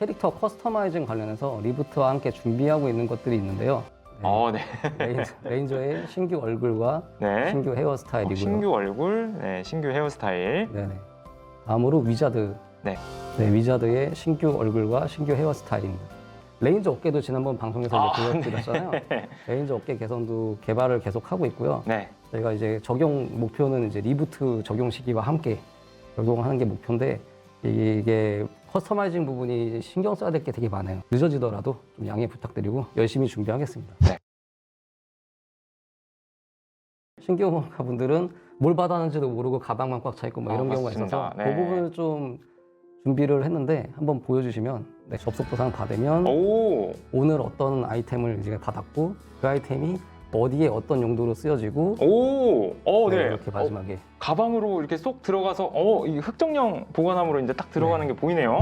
캐릭터 커스터마이징 관련해서 리부트와 함께 준비하고 있는 것들이 있는데요. 네. 레인저의 신규 얼굴과 네. 신규 헤어스타일이고요. 신규 얼굴, 네, 신규 헤어스타일. 네네. 다음으로 위자드. 네. 위자드의 신규 얼굴과 신규 헤어스타일입니다. 레인저 업계도 지난번 방송에서 이제 보여드렸잖아요. 네. 레인저 업계 개선도 개발을 계속하고 있고요. 네. 저희가 이제 적용 목표는 이제 리부트 적용 시기와 함께 적용하는 게 목표인데 이게 커스터마이징 부분이 신경 써야 될 게 되게 많아요. 늦어지더라도 좀 양해 부탁드리고 열심히 준비하겠습니다. 네. 신규 분들은 뭘 받았는지도 모르고 가방만 꽉 차 있고 뭐 이런 경우가 맞습니다. 있어서 네. 그 부분을 좀 준비를 했는데 한번 보여주시면 접속 보상 받으면 오, 오늘 어떤 아이템을 이제 받았고 그 아이템이 어디에 어떤 용도로 쓰여지고 네. 이렇게 마지막에 가방으로 이렇게 쏙 들어가서 이 흑정령 보관함으로 이제 딱 들어가는 게 보이네요.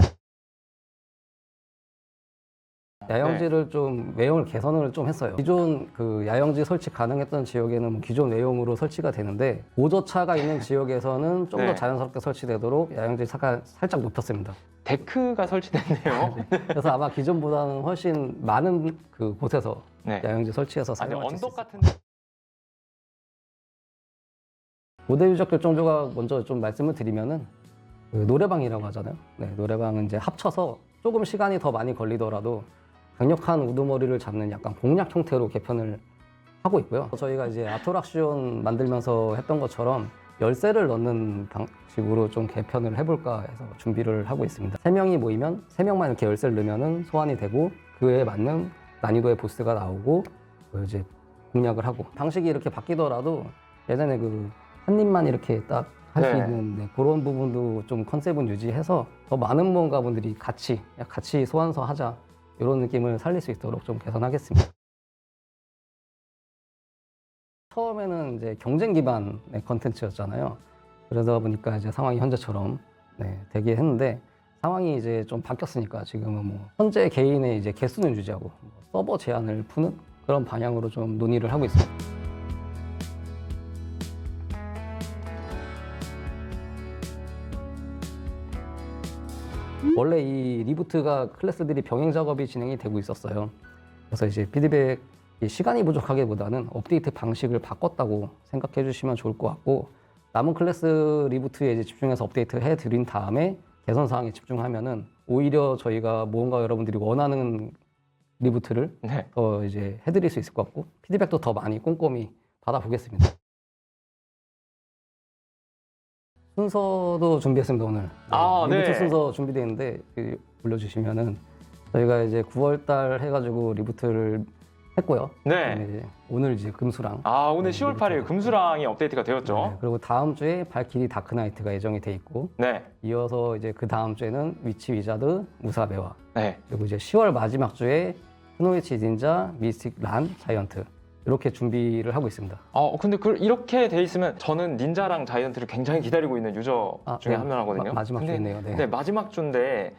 야영지를 좀 외형을 개선을 좀 했어요. 기존 그 야영지 설치 가능했던 지역에는 뭐 기존 외형으로 설치가 되는데 보조차가 있는 지역에서는 좀 더 네. 자연스럽게 설치되도록 야영지 차가 살짝 높였습니다. 데크가 설치됐네요. 그래서 아마 기존보다는 훨씬 많은 그 곳에서 네. 야영지 설치해서 아니, 사용할 수 있어요. 언덕 같은데. 모델 유적 결정 조각 먼저 좀 말씀을 드리면은 그 노래방이라고 하잖아요. 노래방은 이제 합쳐서 조금 시간이 더 많이 걸리더라도 강력한 우두머리를 잡는 약간 공략 형태로 개편을 하고 있고요. 저희가 이제 아트락시온 만들면서 했던 것처럼 열쇠를 넣는 방식으로 좀 개편을 해볼까 해서 준비를 하고 있습니다. 3명이 모이면 3명만 이렇게 열쇠를 넣으면 소환이 되고 그에 맞는 난이도의 보스가 나오고 이제 공략을 하고 방식이 이렇게 바뀌더라도 예전에 그 한 입만 이렇게 딱 할 수 네. 있는 그런 부분도 좀 컨셉은 유지해서 더 많은 모험가분들이 같이 소환서 하자 이런 느낌을 살릴 수 있도록 좀 개선하겠습니다. 처음에는 이제 경쟁 기반의 컨텐츠였잖아요. 그러다 보니까 이제 상황이 현재처럼 되게 했는데 상황이 이제 좀 바뀌었으니까 지금은 뭐 현재 개인의 이제 개수는 유지하고 서버 제한을 푸는 그런 방향으로 좀 논의를 하고 있습니다. 원래 이 리부트가 클래스들이 병행 작업이 진행이 되고 있었어요. 그래서 이제 피드백 시간이 부족하기보다는 업데이트 방식을 바꿨다고 생각해 주시면 좋을 것 같고 남은 클래스 리부트에 이제 집중해서 업데이트 해 드린 다음에 개선 사항에 집중하면은 오히려 저희가 모험가 여러분들이 원하는 리부트를 네. 더 이제 해드릴 수 있을 것 같고 피드백도 더 많이 꼼꼼히 받아보겠습니다. 순서도 준비했습니다 오늘. 리부트 네. 순서 준비되어 있는데 올려주시면은 저희가 이제 9월달 해가지고 리부트를 했고요. 네. 이제 오늘 이제 금수랑. 오늘 10월 8일 금수랑이 업데이트가 되었죠. 그리고 다음 주에 발키리 다크나이트가 예정이 돼 있고 네. 이어서 이제 그 다음 주에는 위치 위자드 무사베와 네. 그리고 이제 10월 마지막 주에 스노위치 닌자 미스틱 란 자이언트 이렇게 준비를 하고 있습니다. 근데 이렇게 돼 있으면 저는 닌자랑 자이언트를 굉장히 기다리고 있는 유저 중에 한 명이거든요. 마지막 근데, 주네요. 네, 마지막 주인데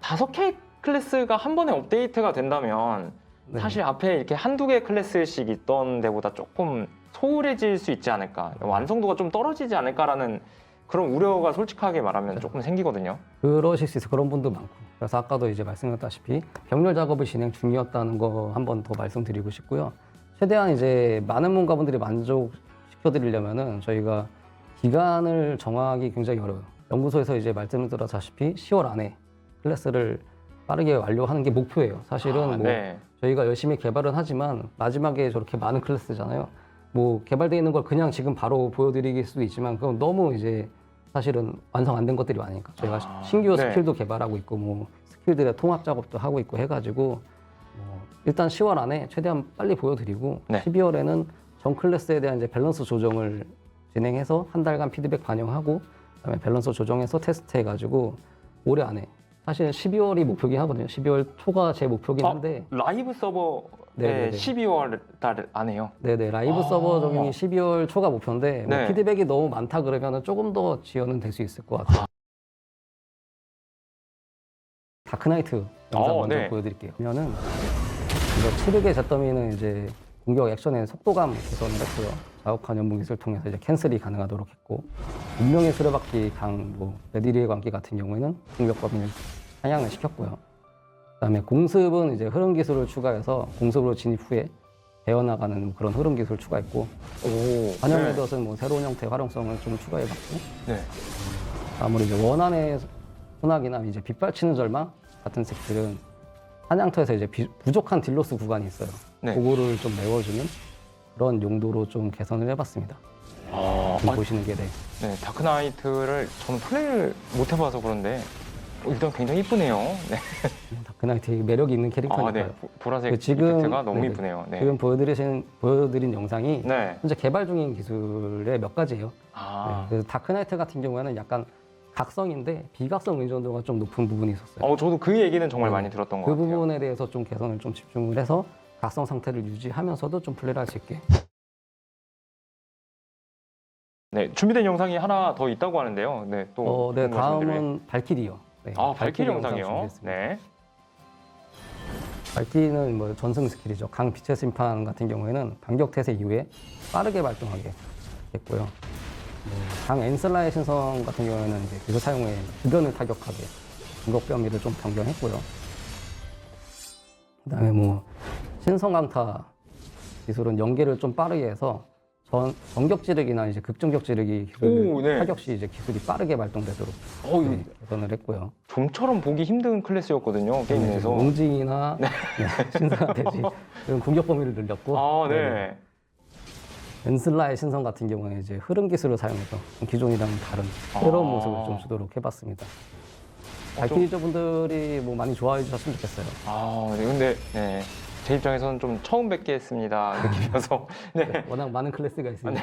5개 클래스가 한 번에 업데이트가 된다면 사실 앞에 이렇게 한두 개 클래스씩 있던 데보다 조금 소홀해질 수 있지 않을까, 완성도가 좀 떨어지지 않을까라는 그런 우려가 솔직하게 말하면 조금 생기거든요. 그러실 수 있어요. 그런 분도 많고. 그래서 아까도 이제 말씀드렸다시피 병렬 작업을 진행 중이었다는 거 한 번 더 말씀드리고 싶고요. 최대한 이제 많은 모험가분들이 만족시켜드리려면은 저희가 기간을 정하기 굉장히 어려워요. 연구소에서 이제 말씀드렸다시피 10월 안에 클래스를 빠르게 완료하는 게 목표예요. 사실은 네. 저희가 열심히 개발은 하지만 마지막에 저렇게 많은 클래스잖아요. 뭐 개발되어 있는 걸 그냥 지금 바로 보여드릴 수도 있지만 그건 너무 이제 사실은 완성 안 된 것들이 많으니까 저희가 신규 네. 스킬도 개발하고 있고 뭐 스킬들의 통합 작업도 하고 있고 해가지고 일단 10월 안에 최대한 빨리 보여드리고 12월에는 전 클래스에 대한 이제 밸런스 조정을 진행해서 한 달간 피드백 반영하고 그다음에 밸런스 조정해서 테스트해가지고 올해 안에 사실 12월이 목표긴 하거든요. 12월 초가 제 목표긴 한데 라이브 서버에 네네네. 12월 달 안에요? 네네. 라이브 서버 적용이 12월 초가 목표인데 뭐 네. 피드백이 너무 많다 그러면 조금 더 지연은 될 수 있을 것 같아요. 다크나이트 영상 먼저 네. 보여드릴게요. 그러면은 이거 7흑의 잿더미는 이제 공격 액션의 속도감 개선을 했고요. 자욱한 연봉 기술을 통해서 이제 캔슬이 가능하도록 했고 운명의 수레바퀴 레디리의 광기 같은 경우에는 공격 범위를 상향을 시켰고요. 그다음에 공습은 이제 흐름 기술을 추가해서 공습으로 진입 후에 배어나가는 그런 흐름 기술을 추가했고, 오. 반영 네. 레드엇은 뭐 새로운 형태의 활용성을 좀 추가해봤고, 네. 아무리 이제 원안의 소나기나 이제 빗발치는 절망 같은 색들은 사냥터에서 이제 부족한 딜로스 구간이 있어요. 네. 그거를 좀 메워주는 그런 용도로 좀 개선을 해봤습니다. 지금 보시는 게 네. 네, 다크나이트를 저는 플레이를 못 해봐서 그런데 일단 굉장히 이쁘네요. 네. 다크나이트 매력이 있는 캐릭터니까요. 네. 보라색 지금- 이펙트가 너무 네네. 이쁘네요. 네. 지금 보여드린 영상이 네. 현재 개발 중인 기술의 몇 가지예요. 네, 아. 그래서 다크나이트 같은 경우에는 약간 각성인데 비각성 의존도가 좀 높은 부분이 있었어요. 저도 그 얘기는 정말 네. 많이 들었던 것 그 같아요. 부분에 대해서 좀 개선을 좀 집중을 해서 각성 상태를 유지하면서도 좀 플레이를 할 수 있게. 네, 준비된 영상이 하나 더 있다고 하는데요. 네, 또 네, 궁금하신 분들을 위해. 다음은 발키리요. 네, 발키리 영상 영상이요. 준비했습니다. 네. 발키리는 뭐 전승 스킬이죠. 강 빛의 심판 같은 경우에는 반격 태세 이후에 빠르게 발동하게 됐고요. 강 엔슬라의 신성 같은 경우에는 이제 기술 사용 후에 주변을 타격하게 공격 범위를 좀 변경했고요. 그다음에 뭐 신성 강타 기술은 연계를 좀 빠르게 해서 전격 찌르기나 이제 극전격 찌르기 오, 네. 타격 시 이제 기술이 빠르게 발동되도록 네, 개선을 했고요. 좀처럼 보기 힘든 클래스였거든요. 게임 내에서. 롱징이나 신성한 대지 이런 공격 범위를 늘렸고, 아, 네. 엔슬라의 신성 같은 경우는 이제 흐름 기술을 사용해서 기존이랑은 다른 새로운 아. 모습을 좀 주도록 해봤습니다. 좀- 발키리저분들이 뭐 많이 좋아해 주셨으면 좋겠어요. 네, 근데 네. 제 입장에서는 좀 처음 뵙겠습니다 느낌이어서 네. 워낙 많은 클래스가 있으니까.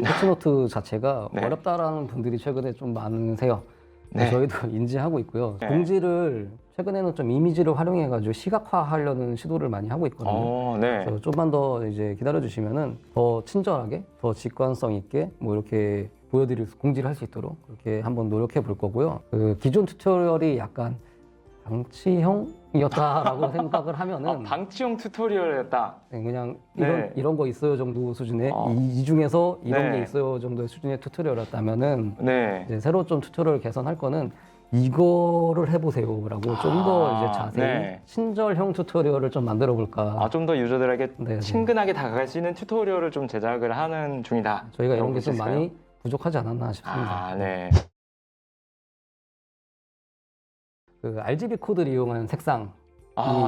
패치노트 자체가 네. 어렵다라는 분들이 최근에 좀 많으세요. 네. 저희도 인지하고 있고요. 네. 공지를 최근에는 좀 이미지를 활용해가지고 시각화하려는 시도를 많이 하고 있거든요. 네. 그래서 좀만 더 이제 기다려 주시면은 더 친절하게, 더 직관성 있게 뭐 이렇게 보여드릴 공지를 할 수 있도록 그렇게 한번 노력해 볼 거고요. 그 기존 튜토리얼이 약간 방치형이었다라고 생각을 하면은 방치형 튜토리얼이었다. 그냥 네. 이런 거 있어요 정도 수준의 아. 이 중에서 이런 네. 게 있어요 정도의 수준의 튜토리얼이었다면은 네. 이제 새로 좀 튜토리얼 개선할 거는 이거를 해보세요라고 좀 더 이제 자세히 네. 친절형 튜토리얼을 좀 만들어 볼까. 좀 더 유저들에게 네, 네. 친근하게 다가갈 수 있는 튜토리얼을 좀 제작을 하는 중이다. 저희가 이런 게 볼수 좀 있어요? 많이 부족하지 않았나 싶습니다. 네. 그 RGB 코드를 이용한 색상이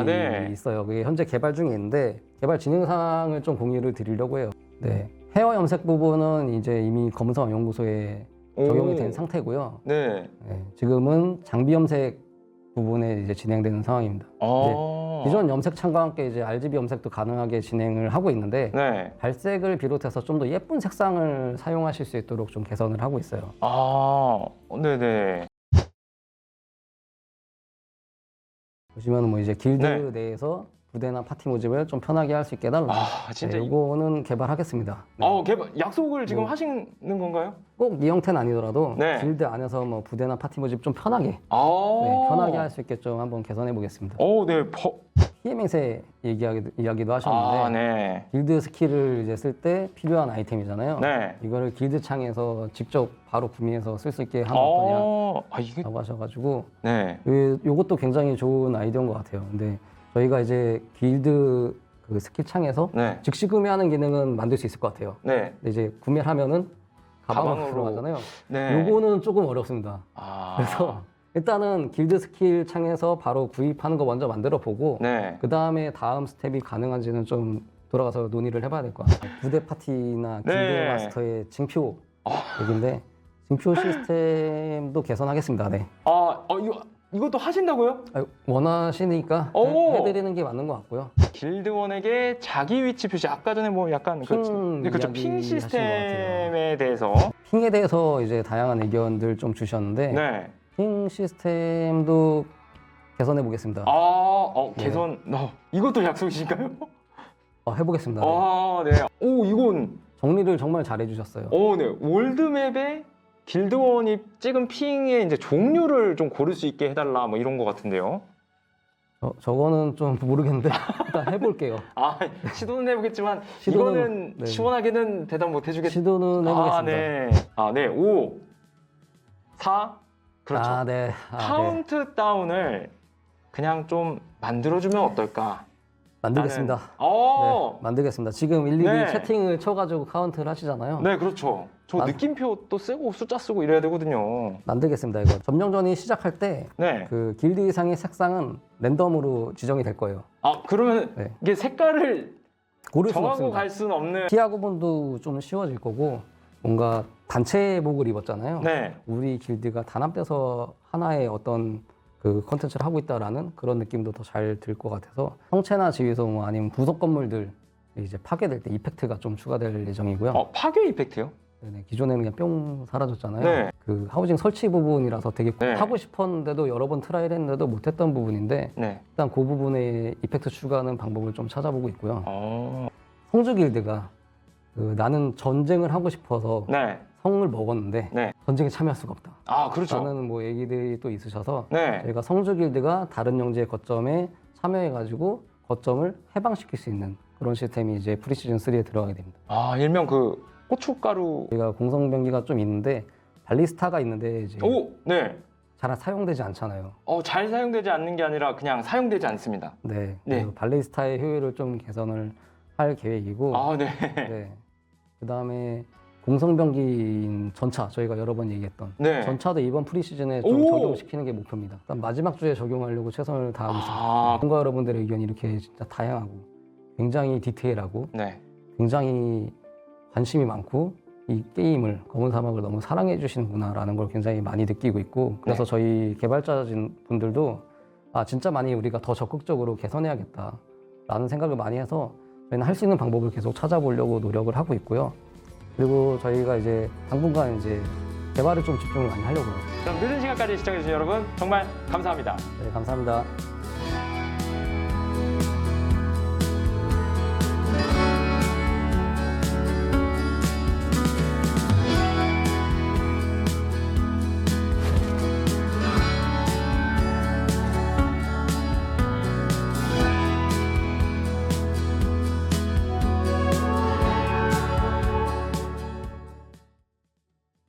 네. 있어요. 그게 현재 개발 중에 있는데 개발 진행 사항을 좀 공유를 드리려고 해요. 네. 헤어 염색 부분은 이제 이미 검은성 연구소에 적용이 된 상태고요. 네. 네, 지금은 장비 염색 부분에 이제 진행되는 상황입니다. 기존 염색 창과 함께 이제 RGB 염색도 가능하게 진행을 하고 있는데 네. 발색을 비롯해서 좀 더 예쁜 색상을 사용하실 수 있도록 좀 개선을 하고 있어요. 네네. 보시면 뭐 이제 길드 네. 내에서 부대나 파티 모집을 좀 편하게 할 수 있게 해달라. 진짜. 네, 이거는 개발하겠습니다. 네. 개발 약속을 지금 뭐. 하시는 건가요? 꼭 이 형태는 아니더라도 네. 길드 안에서 뭐 부대나 파티 모집 좀 편하게 네, 네, 편하게 할 수 있게 좀 한번 개선해 보겠습니다. 네. PM 행세 이야기도 하셨는데 네. 길드 스킬을 이제 쓸 때 필요한 아이템이잖아요. 네. 이거를 길드 창에서 직접 바로 구매해서 쓸 수 있게 하면 어떠냐라고 이게 하셔가지고 네. 요것도 굉장히 좋은 아이디어인 것 같아요. 근데 저희가 이제 길드 그 스킬 창에서 네. 즉시 구매하는 기능은 만들 수 있을 것 같아요. 네. 근데 이제 구매를 하면은 가방으로 가방으로. 들어가잖아요. 네. 요거는 조금 어렵습니다. 그래서 일단은 길드 스킬 창에서 바로 구입하는 거 먼저 만들어 보고 네. 그 다음에 다음 스텝이 가능한지는 좀 돌아가서 논의를 해봐야 될 것 같아요. 부대 파티나 길드 네. 마스터의 징표 얘기인데 징표 시스템도 개선하겠습니다. 네. 이것도 하신다고요? 원하시니까 오! 해드리는 게 맞는 것 같고요. 길드원에게 자기 위치 표시 아까 전에 뭐 약간 핑 그렇죠. 이야기 핑 하신 것 시스템에 대해서 핑에 대해서 이제 다양한 의견들 좀 주셨는데 네. 핑 시스템도 개선해 보겠습니다. 개선 이것도 약속이신가요? 해보겠습니다. 네. 네. 이건 정리를 정말 잘해 주셨어요. 네. 월드맵에 길드원이 찍은 핑의 이제 종류를 좀 고를 수 있게 해달라 뭐 이런 것 같은데요. 저거는 좀 모르겠는데 일단 해볼게요. 아, 시도는 해보겠지만 시도는- 이거는 네. 시원하게는 대답 못 해주겠. 시도는 해보겠습니다. 아, 네. 아, 네. 5, 4. 그렇죠. 아, 네. 카운트 다운을 그냥 좀 만들어주면 어떨까? 만들겠습니다. 네. 어. 만들겠습니다. 지금 일일이 네. 채팅을 쳐가지고 카운트를 하시잖아요. 네, 그렇죠. 저 느낌표 또 쓰고 숫자 쓰고 이래야 되거든요. 만들겠습니다. 이거 점령전이 시작할 때 네. 그 길드 이상의 색상은 랜덤으로 지정이 될 거예요. 아, 그러면 네. 이게 색깔을 고를 수 정하고 없습니다. 갈 수는 없는. 피아 구분도 좀 쉬워질 거고 뭔가 단체복을 입었잖아요. 네. 우리 길드가 단합돼서 하나의 어떤 그 컨텐츠를 하고 있다라는 그런 느낌도 더 잘 들 것 같아서 성체나 지휘소 뭐 아니면 부속 건물들 이제 파괴될 때 이펙트가 좀 추가될 예정이고요. 파괴 이펙트요? 네네, 기존에는 그냥 뿅 사라졌잖아요. 네. 그 하우징 설치 부분이라서 되게 네. 하고 싶었는데도 여러 번 트라이를 했는데도 못했던 부분인데 네. 일단 그 부분에 이펙트 추가하는 방법을 좀 찾아보고 있고요. 어. 성주 길드가 그 나는 전쟁을 하고 싶어서 네. 성을 먹었는데 네. 전쟁에 참여할 수가 없다. 아, 그렇죠. 라는 뭐 얘기들이 또 있으셔서 네. 저희가 성주 길드가 다른 영지의 거점에 참여해가지고 거점을 해방시킬 수 있는 그런 시스템이 이제 프리시즌 3에 들어가게 됩니다. 아, 일명 그 고춧가루. 저희가 공성병기가 좀 있는데 발리스타가 있는데 이제 오, 네. 잘 사용되지 않잖아요. 잘 사용되지 않는 게 아니라 그냥 사용되지 않습니다. 네. 네. 그래서 발리스타의 효율을 좀 개선을 할 계획이고, 아, 네. 네. 그 다음에 공성병기인 전차 저희가 여러 번 얘기했던 네. 전차도 이번 프리시즌에 좀 오! 적용시키는 게 목표입니다. 일단 마지막 주에 적용하려고 최선을 다하고 있습니다. 아, 뭔가 여러분들의 의견이 이렇게 진짜 다양하고 굉장히 디테일하고 네. 굉장히 관심이 많고 이 게임을 검은 사막을 너무 사랑해 주시는구나라는 걸 굉장히 많이 느끼고 있고 그래서 네. 저희 개발자진 분들도 진짜 많이 우리가 더 적극적으로 개선해야겠다라는 생각을 많이 해서 저희는 할 수 있는 방법을 계속 찾아보려고 노력을 하고 있고요. 그리고 저희가 이제 당분간 이제 개발에 좀 집중을 많이 하려고요. 그럼 늦은 시간까지 시청해주신 여러분 정말 감사합니다. 네, 감사합니다.